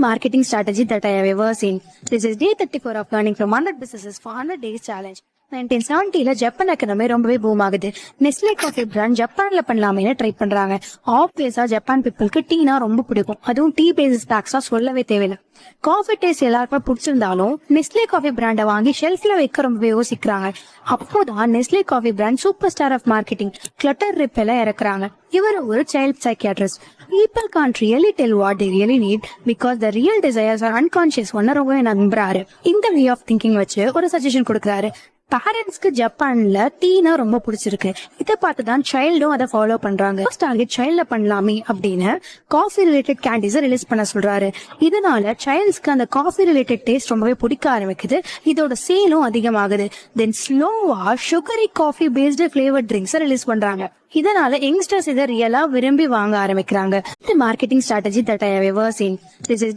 marketing strategy that I have ever seen. This is day 34 of learning from 100 businesses for 100 days challenge. 1970ல Japan economy ரொம்பவே boom ஆகுது. Nestle coffee brand ஜப்பான்ல பண்ணலாமே try பண்றாங்க. ஆப்வியஸா Japan பீப்புளுக்கு டீனா ரொம்ப பிடிக்கும். அதுவும் டீ பேசிஸ் பேக்ஸா சொல்லவே தேவையில்லை. காஃபி டேஸ்ட் எல்லாருக்குமே பிடிச்சிருந்தாலும் நெஸ்லே காஃபி பிராண்டை வாங்கி ஷெல்ஃப்ல வைக்க ரொம்பவே யோசிக்கிறாங்க. அப்போதான் Nestle coffee brand super star of marketing Clotaire Rapaille இறக்குறாங்க. இவர் ஒரு child psychiatrist. People can't really tell what they really need because the real desires are unconscious ஒன்னு ரொம்பவே நம்புறாரு. இந்த வே ஆஃப் திங்கிங் வச்சு ஒரு சஜஷன் கொடுக்குறாரு. பேரண்ட்ஸ்க்கு ஜப்பான்ல டீனா ரொம்ப பிடிச்சிருக்கு. இதை பார்த்துதான் சைல்டும் அதை ஃபாலோ பண்றாங்க. டார்கெட் சைல்ட்ல பண்ணலாமே அப்படின்னு காஃபி ரிலேட்டட் கேண்டீஸை ரிலீஸ் பண்ண சொல்றாரு. இதனால சைல்ட்ஸ்க்கு அந்த காஃபி ரிலேட்டட் டேஸ்ட் ரொம்பவே பிடிக்க ஆரம்பிக்குது. இதோட சேலும் அதிகமாகுது. தென் ஸ்லோவா சுகரி காஃபி பேஸ்டு ஃபிளேவர்ட் ட்ரிங்க்ஸை ரிலீஸ் பண்றாங்க. இதனால யங்ஸ்டர்ஸ் இதை ரியலா விரும்பி வாங்க ஆரம்பிக்கிறாங்க. Marketing strategy that I have ever seen. This is